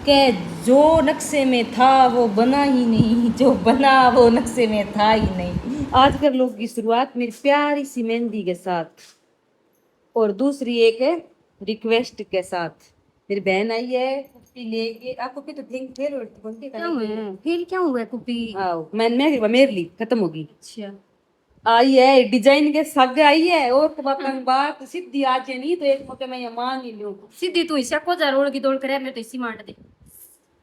के जो नक्शे में था वो बना ही नहीं, जो बना वो नक्शे में था ही नहीं। आज कर लोग की शुरुआत मेरी प्यारी सी मेहंदी के साथ, और दूसरी एक है रिक्वेस्ट के साथ। मेरी बहन आई है कुप्पी लेके। आपको भी तो थिंक फेल होती कौन सी क्या हुआ है? फेल क्या हुआ है कुपी? आओ मैं मेरे लिए खत्म होगी। अच्छा। आई है डिजाइन के साथ आई है, और तो बात सीधी आज नहीं तो एक मौके मैं ये मान ही लूं। सीधी तू इसे को जा रोड की दौड़ करे, मैं तो इसी मार दे।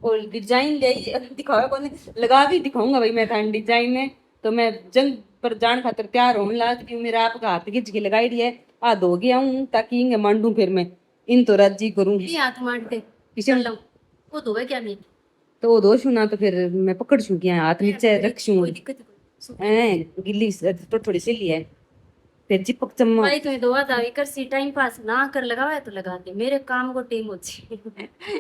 और डिजाइन ले दिखाओ कौन लगा भी दिखाऊंगा भाई मैं था डिजाइन में। तो मैं जंग पर जान खातर तैयार होने लग रही हूँ। मेरा आपका हाथ खींच के लगाई दी है, आ धो गया हूँ ताकि इंगे मांडू फिर मैं इन तो राजी करूँ। ये हाथ मार दे किसे चल लो। वो तो है क्या नहीं? तो वो दोष ना तो फिर मैं पकड़ छू क्या हाथ नीचे रख छू। कोई दिक्कत नहीं। गिल्ली तो थोड़ी सिली है फिर चिपक चम्मा। भाई तुम्हें दुआ दावी कर सी टाइम पास ना कर लगावा है तो लगा दे, मेरे काम को टेम होची।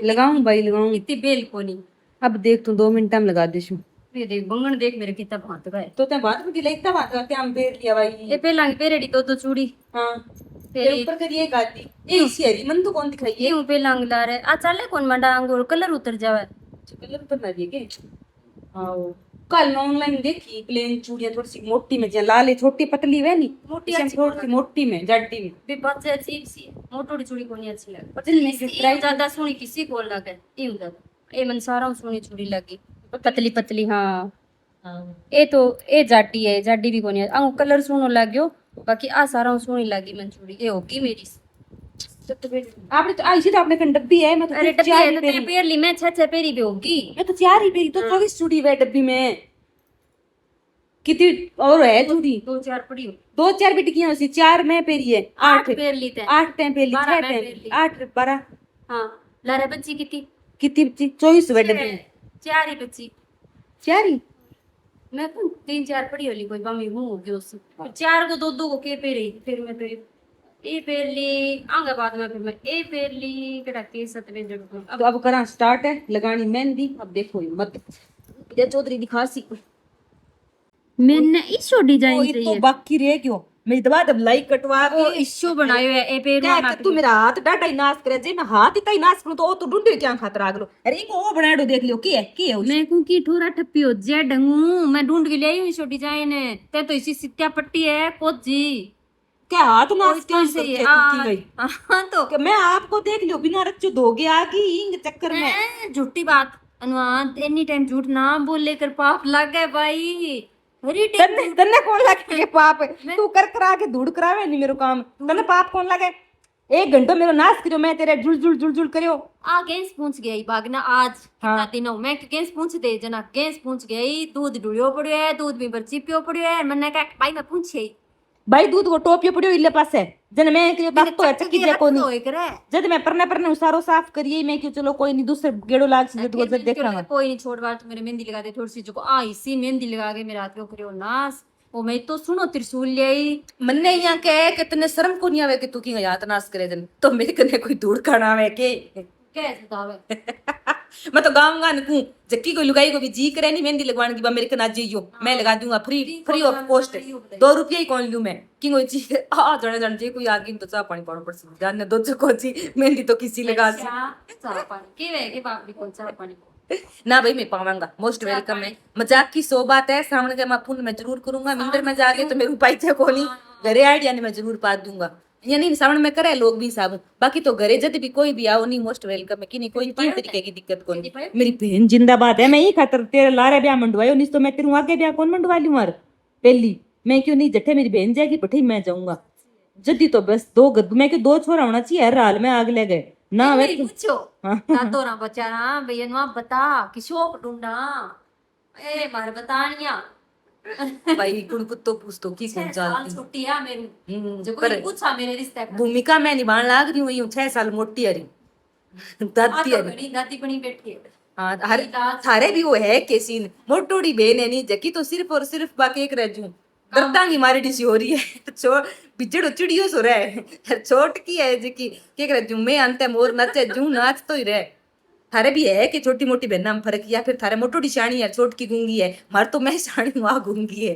लगाऊं भाई लगाऊं। इतनी बेल को नहीं। अब देख तू 2 मिनट में लगा दे छू। ये देख बंगन देख मेरे कितना भात का है। तो ते बात भी लगता बात करते हम पेड़ लिया भाई। ये पहला पेरेडी दो चूड़ी हाँ फिर फिर ऊपर करिए गाती ये इसी हरी मन तो कौन दिखाई ये है। पहला ला रहे आ चले कौन मंडा अंगूर कलर उतर जावे। कलर तो ना दिए हाँ कल ऑनलाइन देखी प्लेन चूड़ियां थोड़ी सी मोटी में जहाँ लाल है छोटी पतली है नी मोटी इसमें अच्छी थोड़ी सी मोटी में जाडी में। भी बच्चे अजीब सी है, मोटोड़ी चूड़ी को नहीं अच्छी लगे। पता नहीं मैं ट्राई ज्यादा सोनी किसी को लगे यूं ज्यादा ये मन सारा सोनी चूड़ी लगी पतली पतली। हाँ ये तो ये जाडी है, जाडी भी कोनी अंग कलर सोनो लाग्यो। बाकी आ सारा सोनी लगी मन चूड़ी ये होगी मेरी। आपने तो आई थी तो आपने कन डब्बी है मैं तो अरे डब्बी चार है ही तो तेरे पेरी। पैर ली मैं छह पेरी भी होगी। मैं तो 4 ही पेरी तो 24 चूड़ी है डब्बी में। कितनी और है चूड़ी? दो चार पड़ी हो। 2 4 भी टिकियां उसी 4 में पेरी है 8 पेर ली थे 8 टाइम पेरी 12 6 मैं पेर ली। टाइम 8 12 हाँ लारे बच्ची कितनी कितनी बची 24 हुए डब्बी। चार ही बच्ची। 4 ही मैं तो 3 4 पड़ी होली कोई बमी हूँ होगी उस चार को दो को के पे रही फिर मैं तो ए पेर ली आगे बाद में फिर मैं ए पेर ली कड़ा के सतवें जड़ अब करा स्टार्ट है लगानी मेहंदी। अब देखो ये मत ये चौधरी दिखा सी मैंने इशो ओ डिजाइन ये तो चाहिए। बाकी रह क्यों मेरी दबा दब लाइक कटवा ओ के इशो बनायो है ए पेर क्या में तू मेरा हाथ डाटा ही नाश करे जे मैं हाथ इतना ही नाश करूं तो ओ तो ढूंढे क्या खातर आगलो। अरे इनको ओ बनाड़ो देख लियो की है मैं को की ठोरा ठप्पी हो जे ढंगू मैं ढूंढ के ले आई हूं इशो डिजाइन है ते तो इसी सित्या पट्टी है कोजी क्या हाथ नाश कोई क्यों से करके हाँ की गई हाँ तो कि मैं आपको देख लियो बिना रच्चो धोगे आगी इंग चक्कर में। झूठी बात अनुमान एनी टाइम झूठ ना बोल लेकर पाप लग गए भाई। हरी तन्ने तन्ने कौन लगे के पाप मैं तू कर करा के धूड़ करावे नहीं मेरो काम तन्ने पाप कौन लगे। 1 घंटा मेरो नाश करियो मैं तेरे जुल जुल जुल जुल करियो। आ गैस पूछ गई भागना आज कितना हाँ दिन हो मैं गैस पूछ दे जना गैस पूछ गई दूध डुड़ियो पड़ियो है दूध भी बर चिपियो पड़ियो है मैंने कहा भाई मैं पूछे भाई दूध को टोपियो पड़ियो इले पास है जन मैं के बात तो है चक्की जे को नहीं होए करे जद मैं परने परने उसारो साफ करिए मैं क्यों चलो कोई नहीं दूसरे गेड़ो लाग से जद गुजर देखांगा। कोई नहीं छोड़ बार तो मेरे मेहंदी लगा दे थोड़ी सी जो आ इसी मेहंदी लगा के मेरे हाथ के करियो नास ओ मैं तो सुनो त्रिशूल ले आई। मन्ने यहाँ कहे कि तने शर्म को नहीं आवे कि तू की याद नाश करे जन तो मेरे कने कोई धूड़ खाना आवे के कैसे बतावे मैं तो गाँव गान कहूँ जक्की को लुगाई को भी जी करे नहीं मेहंदी लगवाने की मेरे कना जियो मैं लगा दूंगा फ्री फ्री ऑफ कॉस्ट 2 रुपया ही कौन लू मैं कि कोई चीज आ जने जन जे कोई आगे तो चाह पानी पानो पड़सी जाने दो को जी मेहंदी तो किसी लगा सी चाह पानी के वे के बाप री कौन चाह पानी ना भाई मैं पावांगा मोस्ट वेलकम है। मजाक की सो बात है श्रावण के मापुन मैं जरूर करूंगा मंदिर में जाके तो मेरे उपाय थे कोनी घरे आइडिया ने मैं जरूर पा दूंगा यानी श्रावण में करे लोग भी साबु बाकी तो घरे जब भी कोई भी आओ नहीं मोस्ट वेलकम है कि नहीं कोई तीन तरीके की दिक्कत कोनी। मेरी बहन जिंदाबाद है मैं ही खातर तेरे लारे ब्याह मंडवायो नहीं तो मैं तेरू आगे ब्याह कौन मंडवा लूं यार पहली मैं क्यों नहीं जठे मेरी बहन जाएगी पठी मैं जाऊंगा जल्दी तो बस 2 गद्दू मैं के 2 छोरा होना चाहिए हर हाल में आग ले गए ना वे पूछो दातो रा बचारा भैया नुआ बता किशोक ढूंढा ए मारे बतानिया भाई कुण कुत्तो पूछतो की कौन चालती छुट्टी है मेरी जो पर कोई पूछा मेरे रिश्ते का भूमिका मैं निभाने लाग रही हूँ 6 साल मोटी हरी दादी हरी बड़ी दादी बनी बैठी है। हाँ हर थारे भी वो है के सीन मोटोड़ी बहन है नहीं जकी तो सिर्फ और सिर्फ बाकी एक रह जू दर्दांगी मारी डिसी हो रही है छोड़ बिजड़ो चिड़ियो सो रहा है छोट की है जकी के रह जू मैं अंत मोर नचे जू नाच तो ही रहे थारे भी है कि छोटी मोटी बहना में फर्क या फिर थारे मोटोड़ी शानी है छोट की गूंगी है मार तो मैं शानी वहां गूंगी है।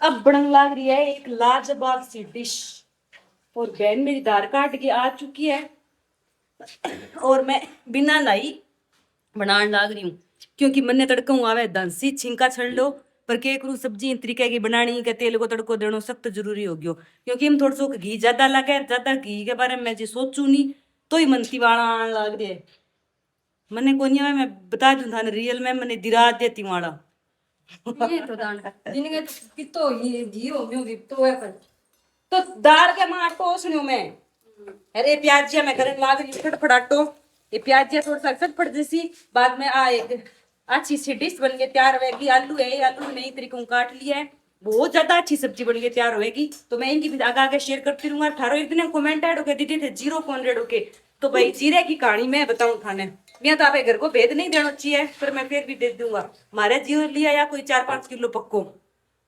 अब बनने लग रही है एक लाजवाब सी डिश और बहन मेरी दाल काट के आ चुकी है। और मैं बिना लाई बनाने लाग रही हूँ क्योंकि मन्ने तड़का आवे दंसी छिंका छड़ लो पर के करू सब्जी तरीके की बनानी के तेल को तड़को देना सख्त जरूरी हो गयो क्योंकि हम थोड़ा सो घी ज्यादा लगे ज्यादा घी के बारे में मैं जो सोचू नहीं तो ही मनती वाला आने लग रही है मन्ने को नहीं मैं बता दूं था रियल में मैंने दिरा देती वाला ये तो दान जिनके कितो ये घी हो गयो भी तो है पर तो दाल के मां टोसणियो में अरे प्याजिया मैं करने लाग रही फटफटाटो ये प्याजिया थोड़ा सा फटफट जैसी बाद में आ एक अच्छी सी डिश बन के तैयार होगी आलू है आलू नई तरीके से काट लिया है बहुत ज्यादा अच्छी सब्जी बन के तैयार होगी तो मैं इनकी भी आगे आगे शेयर करती रहूंगा थारो एक दिन कमेंट ऐड होके दीदी थे 0 कॉन्रेड होके तो भाई जीरे की कहानी मैं बताऊं थाने मैं तो आप घर को भेद नहीं देना चाहिए पर मैं फिर भी दे दूंगा हमारे जीरो लिया या कोई 4-5 किलो पक्को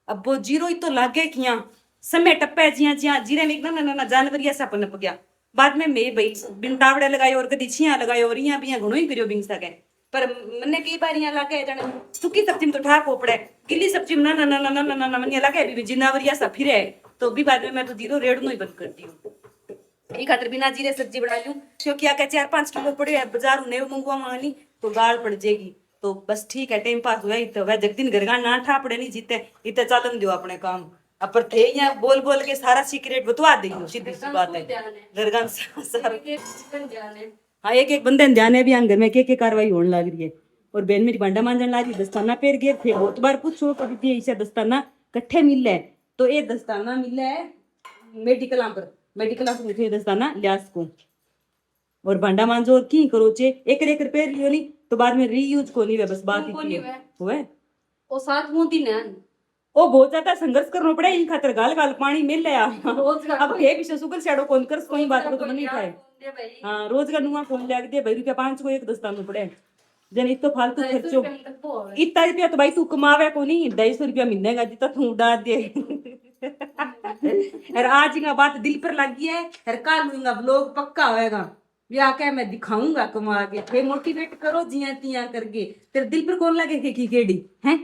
अब वो जीरो ही तो लागे किया समय टप्पे जिया जिया जीरे में एकदम ना जानवर ऐसा पनप गया बाद में मैं भाई बिन टावड़े लगाए और कदी छिया लगाए और यहाँ भी घणो ही करियो बिन सके पर मैंने कई बार यहाँ लागे जाने सूखी सब्जी में तो ठाक हो पड़े गिल्ली सब्जी में ना ना ना ना ना ना ना ना मैंने लागे भी जिनावर ऐसा फिरे तो भी बाद में मैं तो जीरो रेड़नो ही बंद करती हूँ एक खातर बिना जीरे सब्जी बना लूं क्योंकि आके 4-5 किलो पड़े है बाजार में मंगवा मांगनी तो गाल पड़ जाएगी तो बस ठीक है टाइम पास हुआ तो वह जगदीन घर का ना ठा पड़े नहीं जीते इतने चालन दो अपने काम अब पर थे यहाँ बोल बोल के सारा सीक्रेट बतवा देंगे सीधी सी बात है घर का सारा हाँ एक बंदे ध्यान है भी घर में के कार्रवाई होने लग रही है और बहन मेरी भांडा मांजन ला रही दस्ताना पेर गए थे बहुत बार पूछो कभी इसे दस्ताना कट्ठे मिल है तो ये दस्ताना मिल है मेडिकल पर मुझे दस्ताना लियास को और भांडा मांजो और की करो चे एक पेर लियो नहीं तो बाद में रीयूज को नहीं है बस बात इतनी है हुए ओ साथ मोदी ने ओ बहुत ज्यादा संघर्ष करना पड़े इन खातर गाल गाल पानी मिल है अब के विषय सुगर शेडो कौन कर कोई बात को तो नहीं खाए हाँ रोज का नुआ फोन लग दे भाई रुपया 5 को एक दस्ताना पड़े जन इतो फालतू खर्चो इतना रुपया तो भाई तू कमावे को नहीं 250 रुपया मिलेगा जितना तू उड़ा दे और आज इनका बात दिल पर लगी है और कल इनका व्लॉग पक्का होएगा ये आके मैं दिखाऊंगा कमा के थे मोटिवेट करो जिया तिया करके तेरे दिल पर कौन लगे की केड़ी हैं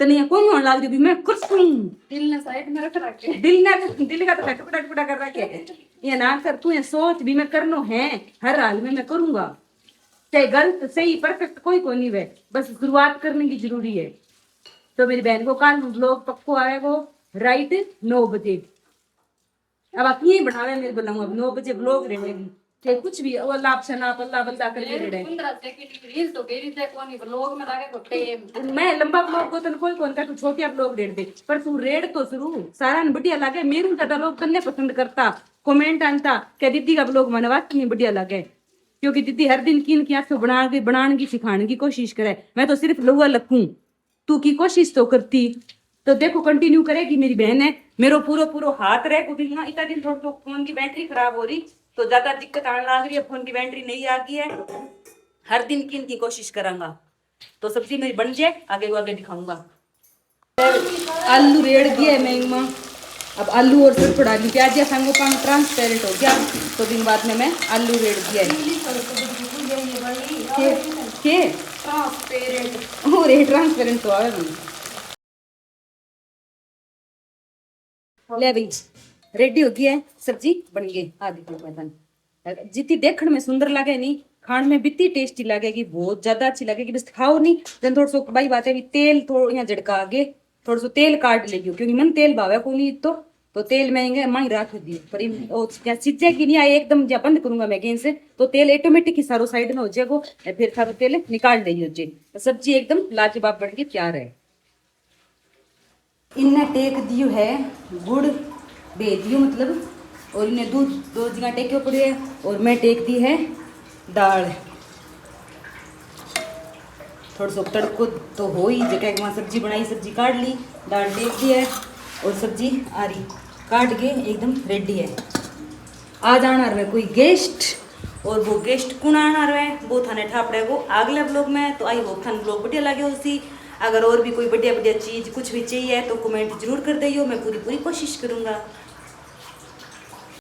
तने कोई होने लग रही मैं कुछ दिल ने साइड में रख रखे दिल का तो टुकड़ा कर रखे ये ना कर तू ये सोच भी मैं करनो है हर हाल में मैं करूंगा चाहे गलत सही परफेक्ट कोई को नहीं है बस शुरुआत करने की जरूरी है तो मेरी बहन को कल व्लॉग पक्को आएगा राइट 9 बजे अब आप यही बनावे मेरे बनाऊंगा 9 बजे व्लॉग रहेगी चाहे कुछ भी अल्लाह आप शनाप अल्लाह बल्ला करके रहे 15 सेकंड की रील तो गेरी से कोनी व्लॉग में लागे को टाइम मैं लंबा व्लॉग को तो कोई कौन का तू छोटिया व्लॉग रेड दे पर तू रेड तो शुरू सारा बढ़िया लगे मेरू ज्यादा लोग करने पसंद करता कमेंट आनता क्या दीदी का व्लॉग मनवा कितनी बढ़िया लगे क्योंकि दीदी हर दिन किन की आंसू बनाने की सिखाने की कोशिश करे मैं तो सिर्फ लुआ लखूं तू की कोशिश तो करती तो देखो कंटिन्यू करेगी मेरी बहन है मेरो पूरो हाथ रहे को दिन इतना दिन थोड़ा तो फोन की बैटरी खराब हो रही तो ज्यादा दिक्कत आने लग रही है फोन की बैटरी नहीं आ गई है हर दिन किन की कोशिश करांगा तो सब्जी मेरी बन जाए आगे दिखाऊंगा आलू रेड़ दिया है मैं मां अब आलू और फिर थोड़ा प्याज या संगो पान ट्रांसपेरेंट हो गया तो दिन बाद में मैं आलू रेड़ दिया है ट्रांसपेरेंट तो आवे ले भाई रेडी हो गई है सब्जी बन गई आधी मैदान जितनी देखने में सुंदर लगे नहीं खाने में बित्ती टेस्टी लगेगी बहुत ज्यादा अच्छी लगेगी बस खाओ नहीं जन थोड़ा सो भाई बात है तेल थोड़ा यहाँ झटका आगे थोड़ा सो तेल काट लेगी क्योंकि मन तेल भावे को नहीं तो तेल महंगे माई रख दी पर सीजे की नहीं आए एकदम जब बंद करूंगा मैं गैस से तो तेल ऑटोमेटिक ही सारो साइड में हो जाएगा फिर सारो तेल निकाल देगी हो जाए सब्जी एकदम लाजवाब बन के तैयार है इनने टेक दियो है गुड़ भेज दियो मतलब और इन्हें दूध 2 जगह टेके पड़े है और मैं टेक दी है दाल थोड़ा सा तड़को तो हो ही जगह वहाँ सब्जी बनाई सब्जी काट ली दाल टेक दी है और सब्जी आ रही काट के एकदम रेडी है आज आना रहे कोई गेस्ट और वो गेस्ट कौन आना रहे वो थाने ठापड़े को अगले ब्लॉग में तो आई होप थाने ब्लॉग बढ़िया लगे उसी अगर और भी कोई बढ़िया चीज़ कुछ भी चाहिए तो कमेंट जरूर कर दियो मैं पूरी कोशिश करूँगा